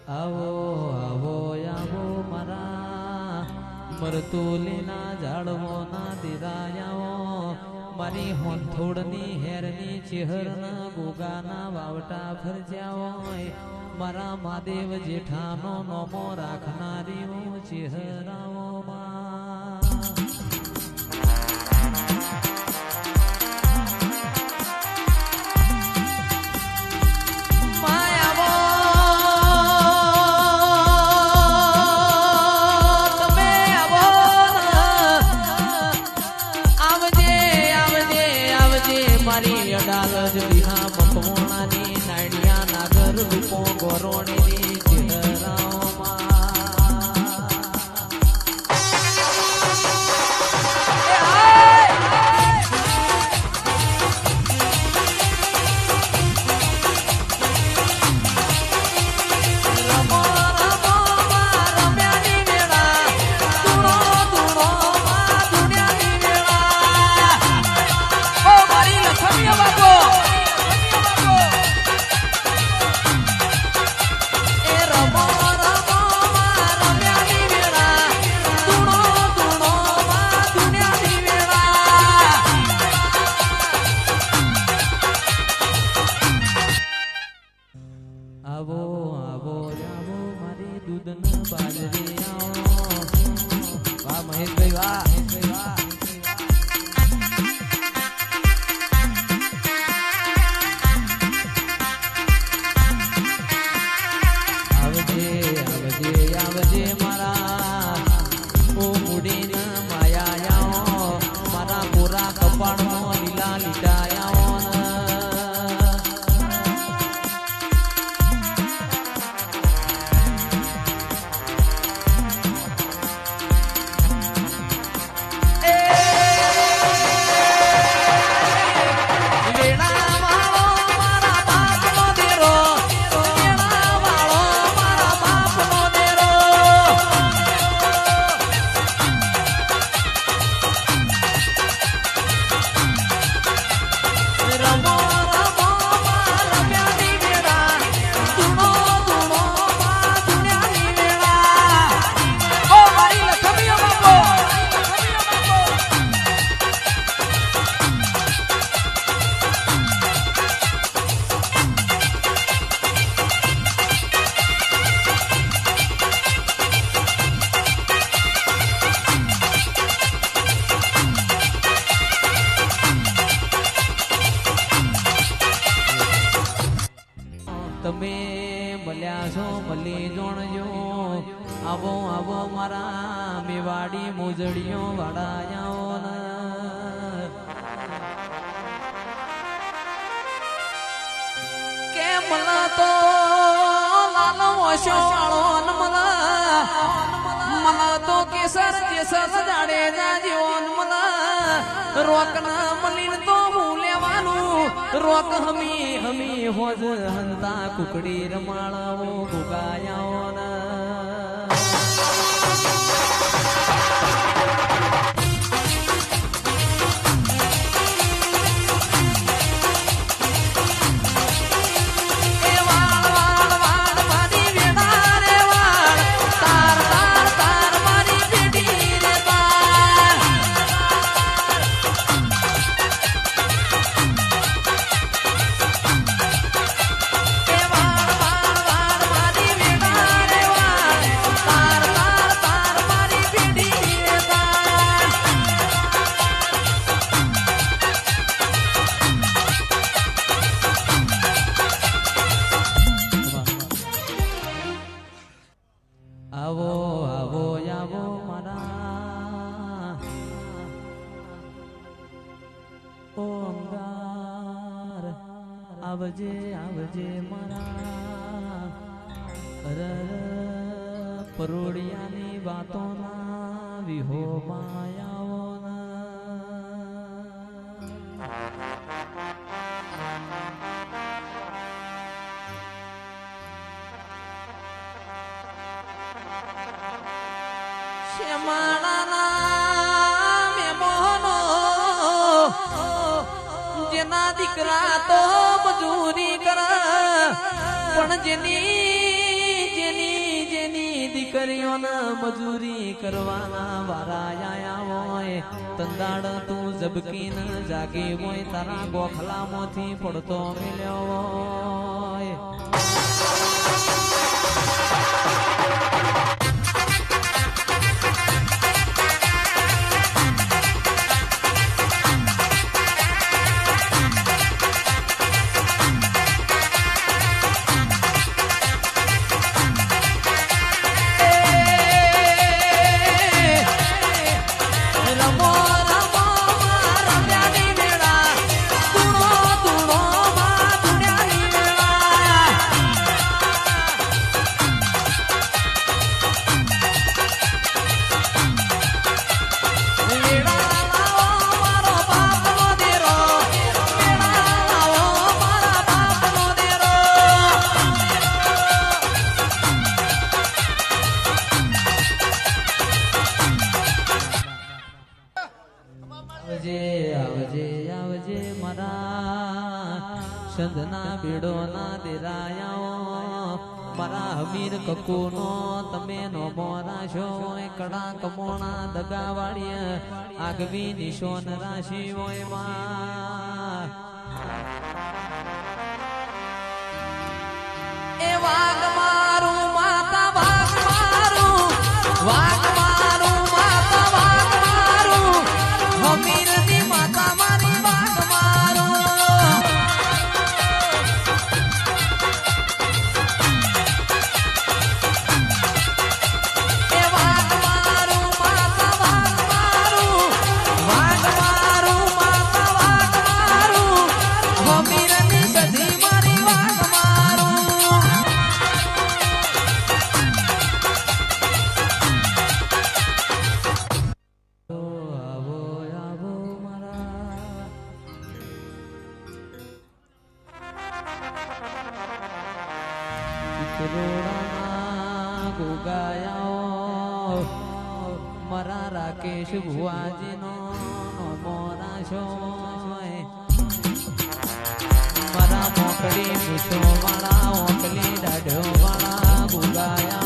આવો આવો આવો મારા મરતુલીના ઝાડવોના દીરાયાઓ મારી હોંથોડની હેરની ચેહરના ગોગાના વાવટા ફરજ્યા હોય મારા મહાદેવ જેઠાનો નોમો રાખનારીઓ ચેહરાઓમાં અડાલજ બિહા મકવાણાની નાડિયા નાગર રૂપો ગોરોણીની ચહેરાઓમાં આવો આવો આવો મારી દૂધના બાજરી વાહ મહેશભાઈ વાહ આવજે આવજે આવજે મારા ઓ મુડીના માયાયાઓ મારા ગોરા કપાળમાં લીલા લીટાયાઓ તમે મળ્યા છો મળી જોણજો આવો આવો મારા મેવાડી મોજડીઓ વાડાયાઓ કે મને તો લાલો ઓશોળો મને તો કેસર કેસર જાડેજા જીવન મને રોકના મલીન તો હું લેવાનું રોક હમી હમી હોજ હંતા કુકડી રમાળાઓ ગુગાયાઓ આવો આવો આવો મારા ઓંગાર આવજે આવજે મારા પરોડિયાની વાતોના વિહો માયાઓના જેના દીકરા તો મજૂરી કરે પણ જેની દીકરીઓના મજૂરી કરવાના વારા આયા હોય તંદાડ તું જબકીન જાગી હોય તારા ગોખલામાંથી પડતો મિલ્યો હોય સંધના બેડો ના દેરાયા મારા હમીર કકુ નો તમે નો મોરાશો કડા કમોણા દગા વાળીએ આગવી નિશોન રાશિ હોય માં એ વાગ મારું માતા વાગ મારું વાગ મારું માતા વાગ મારું હમીર ની માતા મારી વાગ મારું મરા રાકેશ ભુવાજી નો મોરાશો મારા મોકડી પૂછો વાળા ઓકલી દાઢો વાળા ગુગાયા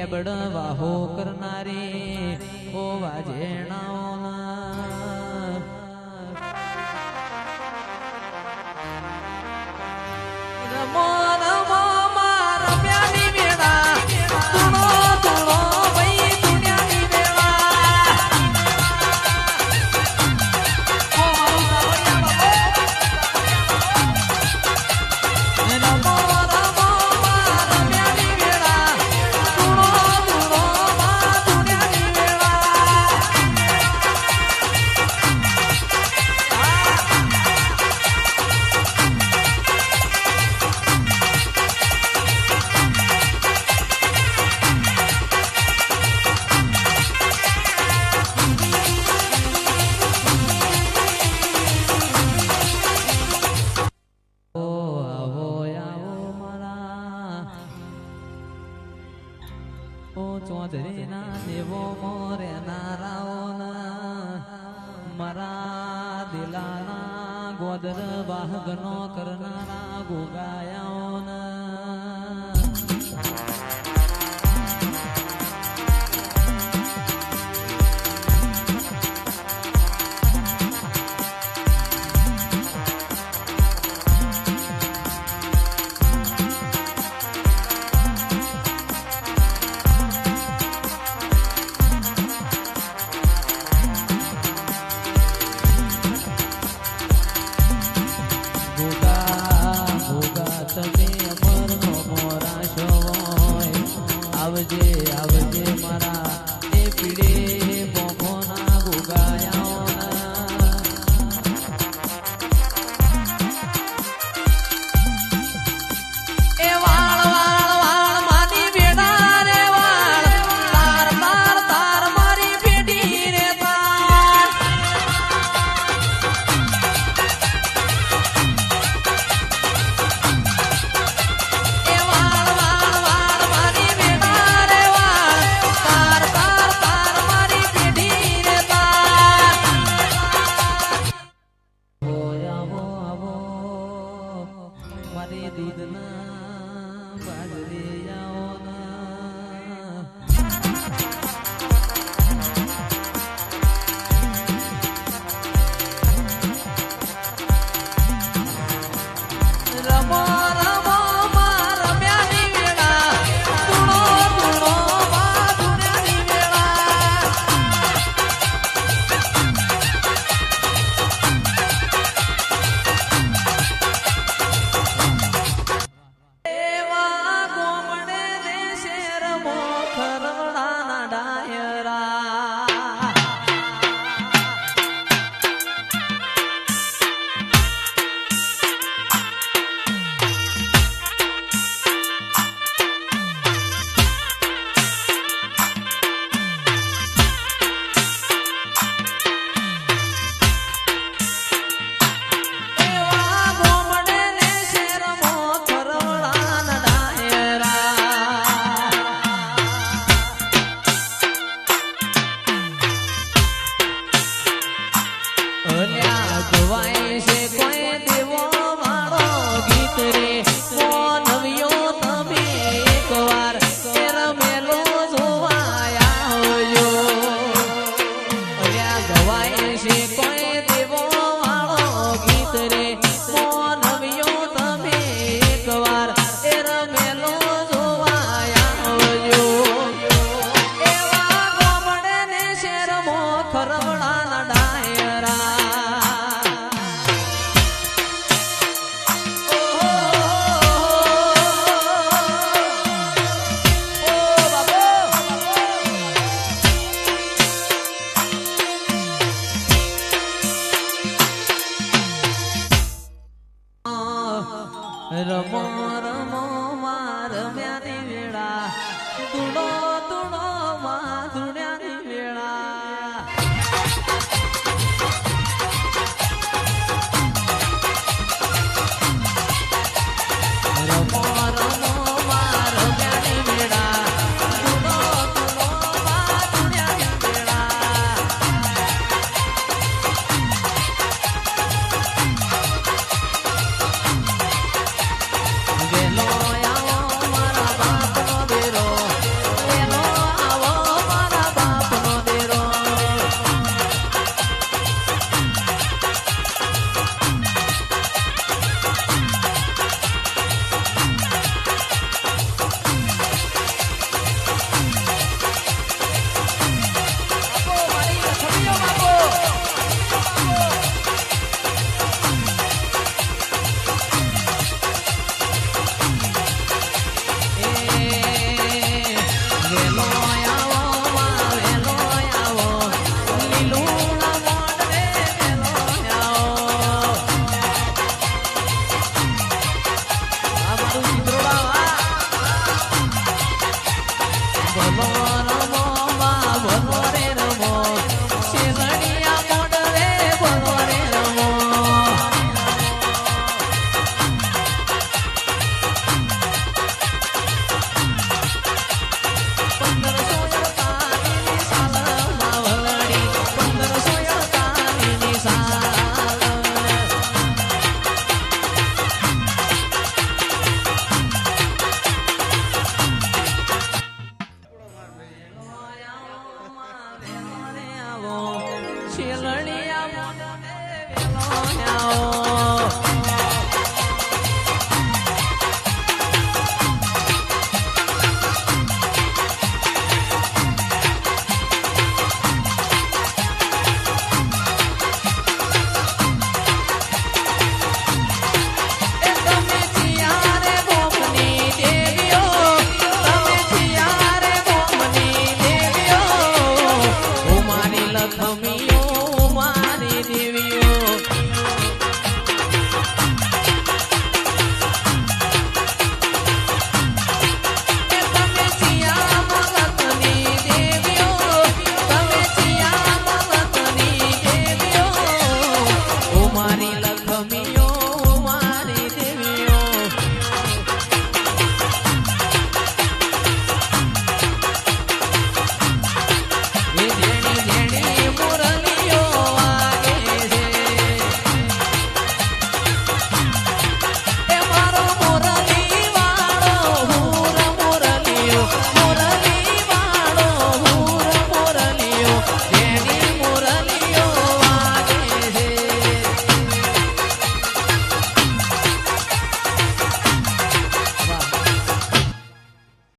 લેબડ વાહો કરનારી ઓ વાજેણાઓના રમો રમો મારા પ્યારી વેળા તુણો તુણો ભાઈ દુનિયાની વેળા ચોધરીના દેવો મોરે નારાઓના મારા દિલાના ગોદર વાહગનો કરનારા ગોગાયાઓના આવજે આવજે મારા એ પીડે બોખોના ગોગાયાઓના એ વાળ વાળ વાળ માની બેડા રે વાળ તાર તાર તાર મારી બેડી રે તાર એ વાળ વાળ વાળ મારી બેડા રે વાળ તાર તાર તાર મારી બેડી રે તાર આવો આવો મારી દૂધના બાજરીયાઓના રમો રમો માં રમ્યાની વેળા ધૂળો ધૂળો માં ધૂળ્યાની વેળા એવા ગોમડે ને શેરમો ખરવડાના ડાયરા એવા ગોમડે ને શેરમો ખરવડાના ડાયરા અલ્યા જોવાય છે કોઈ દેવો મારો ગીત રે મોનવ્યો તમે એકવાર એ રમેલો જોવાયા હોજો અલ્યા જોવાય છે કોઈ દેવો મારો ગીત રે મોનવ્યો તમે એકવાર એ રમેલો જોવાયા હોજો એવા ગોમડે ને શેરમો ખરવડાના ડાયરા રમો રમો માં રમ્યાની વેળા ધૂળો